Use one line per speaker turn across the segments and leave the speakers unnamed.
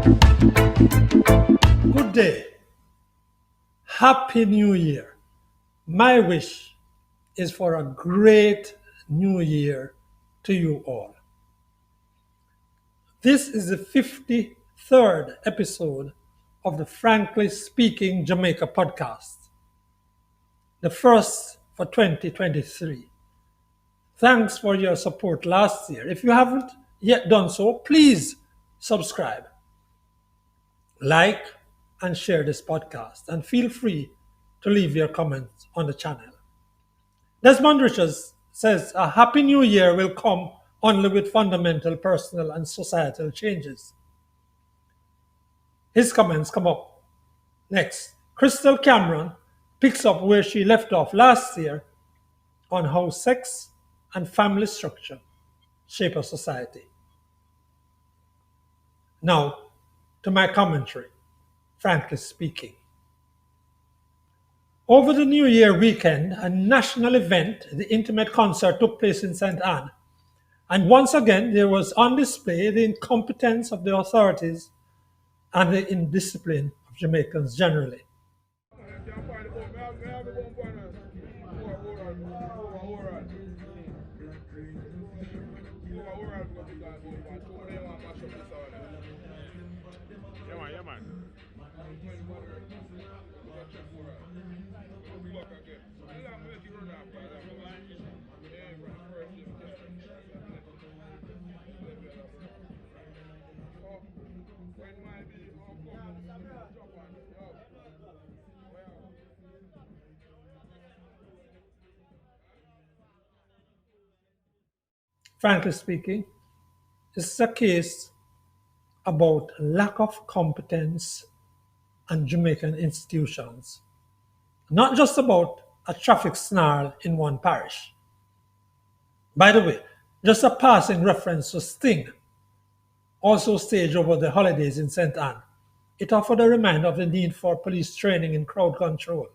Good day. Happy New Year. My wish is for a great New Year to you all. This is the 53rd episode of the Frankly Speaking Jamaica podcast, the first for 2023. Thanks for your support last year. If you haven't yet done so, please subscribe, like, and share this podcast, and feel free to leave your comments on the channel. Desmond says a happy new year will come only with fundamental personal and societal changes. His comments come up next. Krystal Cameron picks up where she left off last year on how sex and family structure shape a society. Now, to my commentary, frankly speaking. Over the New Year weekend, a national event, the intimate concert, took place in St. Anne. And once again, there was on display the incompetence of the authorities and the indiscipline of Jamaicans generally. Frankly speaking, this is a case about lack of competence and Jamaican institutions, not just about a traffic snarl in one parish. By the way, just a passing reference to Sting, also staged over the holidays in St. Anne. It offered a reminder of the need for police training in crowd control.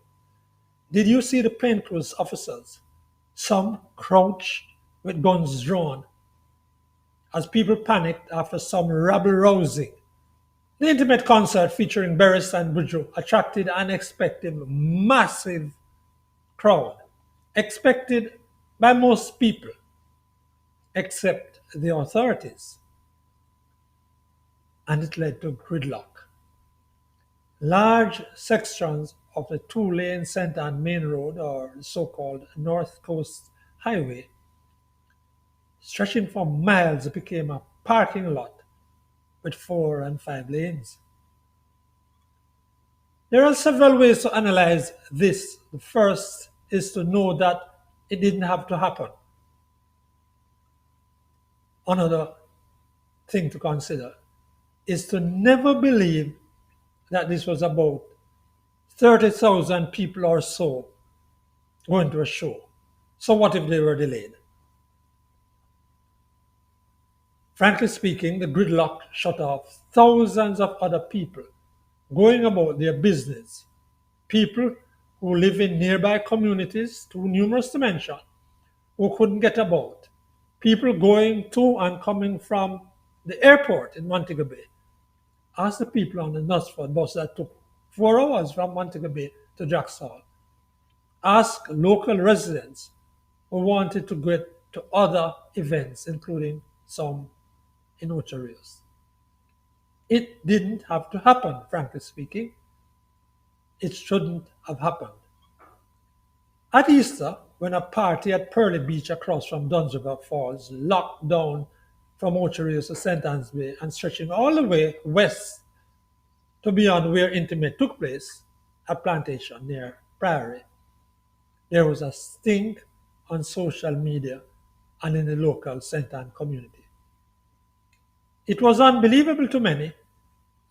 Did you see the plainclothes officers? Some crouched with guns drawn as people panicked after some rabble-rousing. The intimate concert featuring Beres and Buju attracted an unexpected massive crowd, expected by most people, except the authorities. And it led to gridlock. Large sections of the two-lane St. Anne Main Road, or the so-called North Coast Highway, stretching for miles, became a parking lot with 4 and 5 lanes. There are several ways to analyze this. The first is to know that it didn't have to happen. Another thing to consider is to never believe that this was about 30,000 people or so going to a show. So what if they were delayed? Frankly speaking, the gridlock shut off thousands of other people going about their business. People who live in nearby communities, too numerous to mention, who couldn't get about. People going to and coming from the airport in Montego Bay. Ask the people on the Knutsford bus that took 4 hours from Montego Bay to Jackson. Ask local residents who wanted to get to other events, including some in Ocho Rios. It didn't have to happen, frankly speaking. It shouldn't have happened. At Easter, when a party at Pearly Beach across from Dunsriver Falls locked down from Ocho Rios to St. Anne's Bay and stretching all the way west to beyond where Intimate took place, a plantation near Priory, there was a stink on social media and in the local St. Anne community. It was unbelievable to many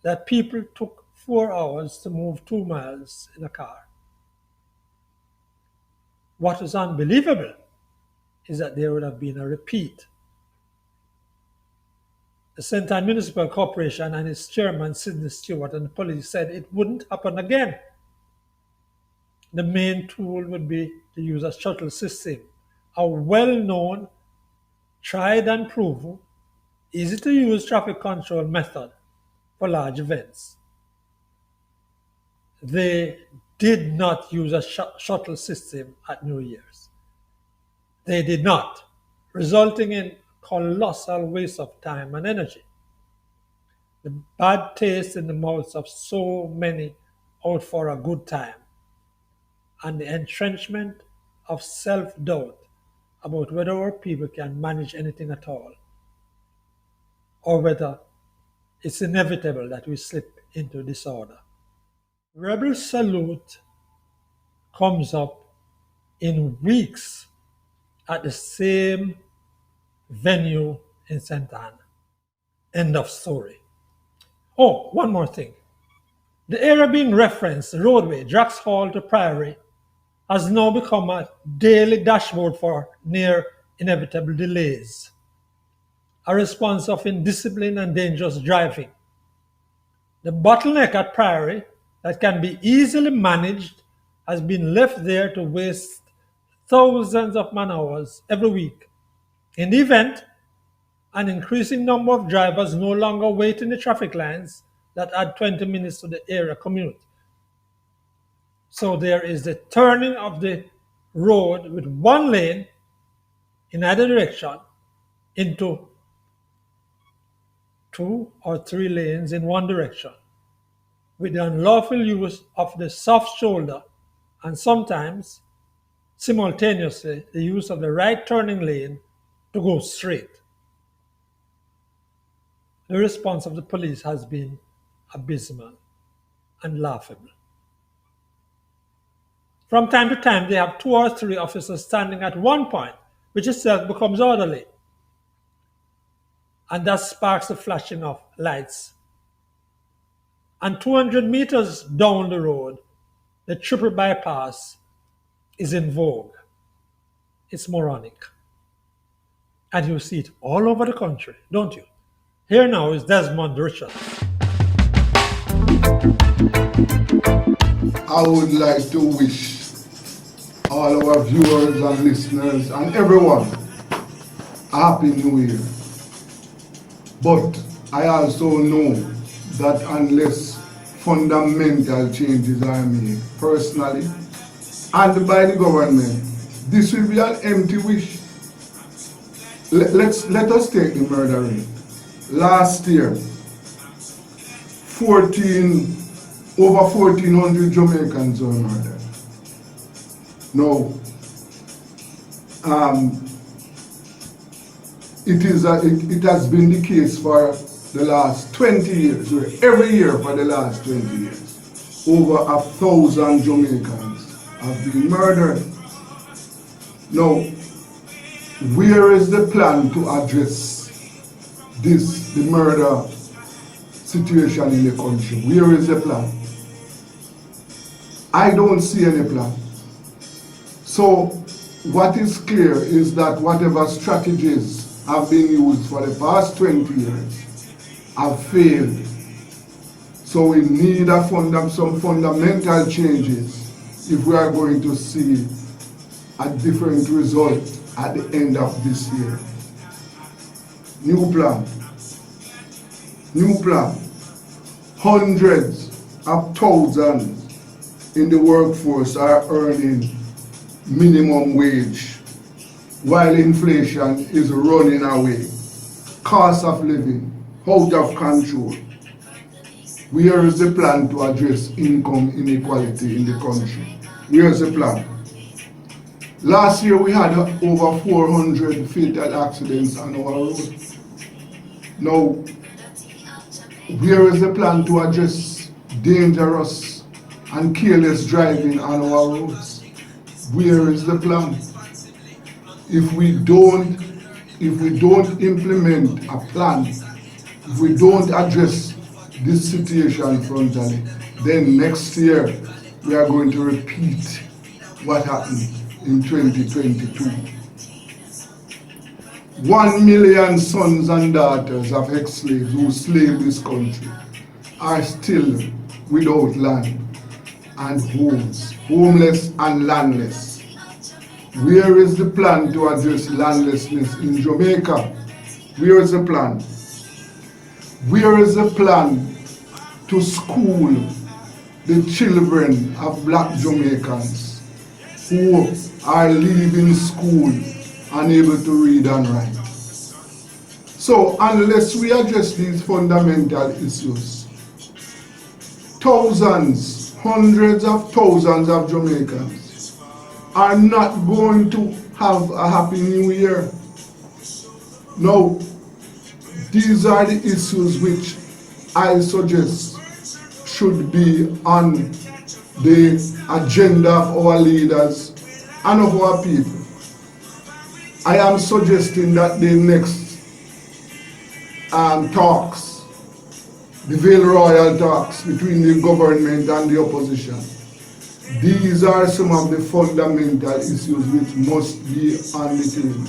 that people took 4 hours to move 2 miles in a car. What is unbelievable is that there would have been a repeat. The St. Anne Municipal Corporation and its chairman, Sidney Stewart, and the police said it wouldn't happen again. The main tool would be to use a shuttle system, a well-known, tried and proven, easy to use traffic control method for large events. They did not use a shuttle system at New Year's. They did not, resulting in colossal waste of time and energy. The bad taste in the mouths of so many out for a good time, and the entrenchment of self doubt about whether our people can manage anything at all, or whether it's inevitable that we slip into disorder. Rebel Salute comes up in weeks at the same venue in St. Anne. End of story. Oh, one more thing. The area being referenced, the roadway, Drax Hall to Priory, has now become a daily dashboard for near inevitable delays, a response of indiscipline and dangerous driving. The bottleneck at Priory that can be easily managed has been left there to waste thousands of man hours every week. In the event, an increasing number of drivers no longer wait in the traffic lines that add 20 minutes to the area commute. So there is the turning of the road with one lane in either direction into 2 or 3 lanes in one direction, with the unlawful use of the soft shoulder and sometimes simultaneously the use of the right turning lane to go straight. The response of the police has been abysmal and laughable. From time to time, they have 2 or 3 officers standing at one point, which itself becomes orderly, and that sparks the flashing of lights. And 200 meters down the road, the triple bypass is in vogue. It's moronic. And you see it all over the country, don't you? Here now is Desmond Richards.
I would like to wish all our viewers and listeners and everyone a happy new year. But I also know that unless fundamental changes are made personally and by the government, this will be an empty wish. Let us take the murder rate. Last year, over 1,400 Jamaicans were murdered. Now, it has been the case for the last 20 years, every year for the last 20 years, over 1,000 Jamaicans have been murdered. Now, where is the plan to address the murder situation in the country? Where is the plan? I don't see any plan. So what is clear is that whatever strategies have been used for the past 20 years have failed. So we need some fundamental changes if we are going to see a different result at the end of this year. New plan. Hundreds of thousands in the workforce are earning minimum wage while inflation is running away. Cost of living out of control. Where is the plan to address income inequality in the country? Where is the plan? Last year we had over 400 fatal accidents on our road. Now, where is the plan to address dangerous and careless driving on our roads? Where is the plan? If we don't implement a plan, if we don't address this situation frontally, then next year we are going to repeat what happened in 2022. 1 million sons and daughters of ex-slaves who slaved this country are still without land and homes, homeless and landless. Where is the plan to address landlessness in Jamaica? Where is the plan? Where is the plan to school the children of black Jamaicans who are leaving school unable to read and write. So unless we address these fundamental issues, thousands, hundreds of thousands of Jamaicans are not going to have a happy new year. Now, these are the issues which I suggest should be on the agenda of our leaders and of our people. I am suggesting that the next talks, the Vale Royal talks between the government and the opposition, these are some of the fundamental issues which must be on the table.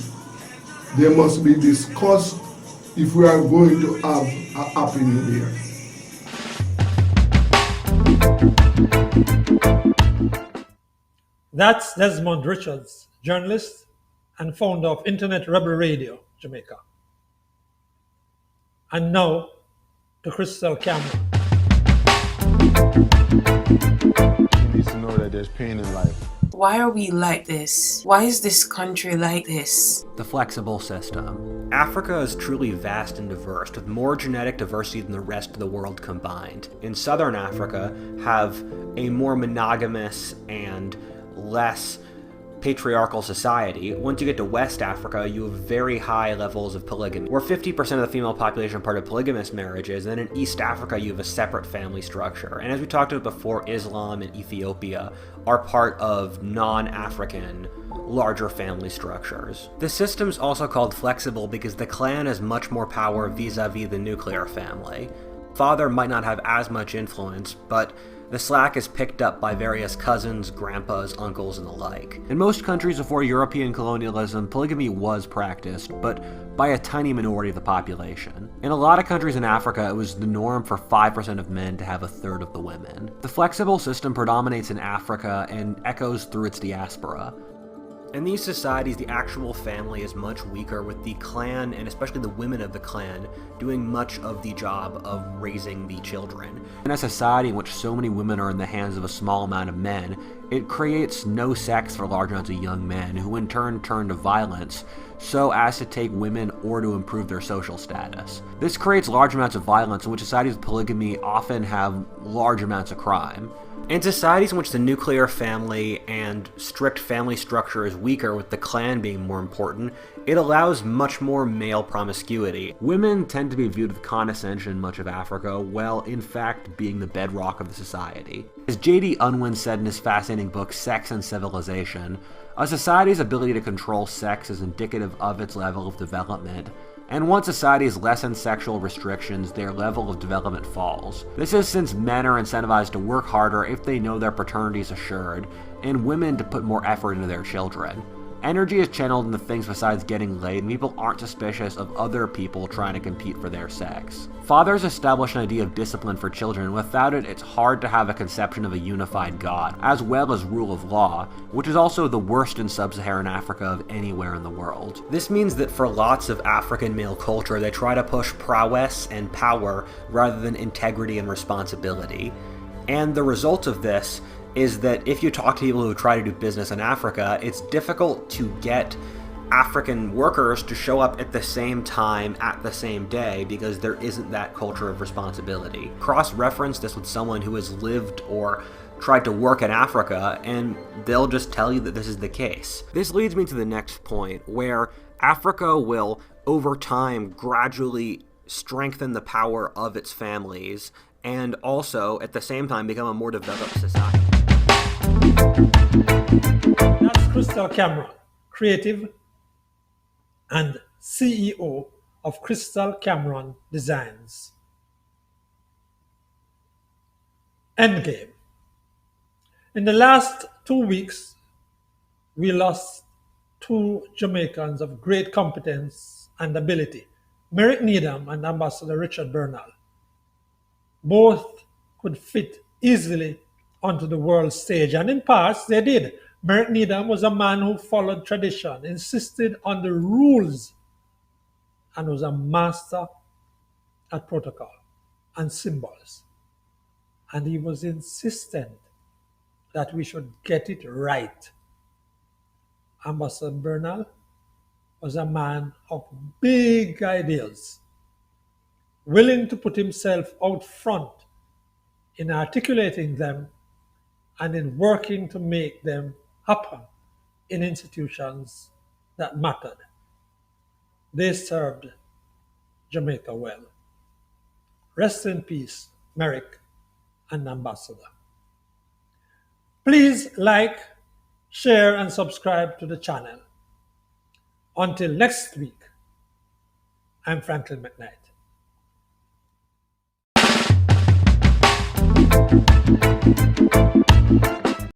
They must be discussed if we are going to have a happy new year.
That's Desmond Richards, journalist and founder of Internet Rebel Radio, Jamaica. And now to Krystal Cameron.
He needs to know that there's pain in life.
Why are we like this? Why is this country like this?
The flexible system. Africa is truly vast and diverse, with more genetic diversity than the rest of the world combined. In southern Africa, have a more monogamous and less patriarchal society. Once you get to West Africa, you have very high levels of polygamy, where 50% of the female population are part of polygamous marriages, and then in East Africa you have a separate family structure. And as we talked about before, Islam and Ethiopia are part of non-African larger family structures. The system's also called flexible because the clan has much more power vis-a-vis the nuclear family. Father might not have as much influence, but the slack is picked up by various cousins, grandpas, uncles, and the like. In most countries before European colonialism, polygamy was practiced, but by a tiny minority of the population. In a lot of countries in Africa, it was the norm for 5% of men to have a third of the women. The flexible system predominates in Africa and echoes through its diaspora. In these societies, the actual family is much weaker, with the clan, and especially the women of the clan, doing much of the job of raising the children. In a society in which so many women are in the hands of a small amount of men, it creates no sex for large amounts of young men, who in turn turn to violence so as to take women or to improve their social status. This creates large amounts of violence, in which societies with polygamy often have large amounts of crime. In societies in which the nuclear family and strict family structure is weaker, with the clan being more important, it allows much more male promiscuity. Women tend to be viewed with condescension in much of Africa, while in fact being the bedrock of the society. As J.D. Unwin said in his fascinating book Sex and Civilization, a society's ability to control sex is indicative of its level of development, and once societies lessen sexual restrictions, their level of development falls. This is since men are incentivized to work harder if they know their paternity is assured, and women to put more effort into their children. Energy is channeled into things besides getting laid, and people aren't suspicious of other people trying to compete for their sex. Fathers establish an idea of discipline for children. Without it, it's hard to have a conception of a unified God, as well as rule of law, which is also the worst in sub-Saharan Africa of anywhere in the world. This means that for lots of African male culture, they try to push prowess and power rather than integrity and responsibility. And the result of this is that if you talk to people who try to do business in Africa, it's difficult to get African workers to show up at the same time at the same day because there isn't that culture of responsibility. Cross-reference this with someone who has lived or tried to work in Africa, and they'll just tell you that this is the case. This leads me to the next point, where Africa will, over time, gradually strengthen the power of its families and also, at the same time, become a more developed society.
That's Krystal Cameron, creative and CEO of Krystal Cameron Designs. Endgame. In the last 2 weeks, we lost two Jamaicans of great competence and ability, Merrick Needham and Ambassador Richard Bernal. Both could fit easily onto the world stage, and in parts they did. Merrick Needham was a man who followed tradition, insisted on the rules, and was a master at protocol and symbols. and he was insistent that we should get it right. Ambassador Bernal was a man of big ideas, willing to put himself out front in articulating them and in working to make them happen in institutions that mattered. They served Jamaica well. Rest in peace, Merrick and Ambassador. Please like, share, and subscribe to the channel. Until next week, I'm Franklin McKnight.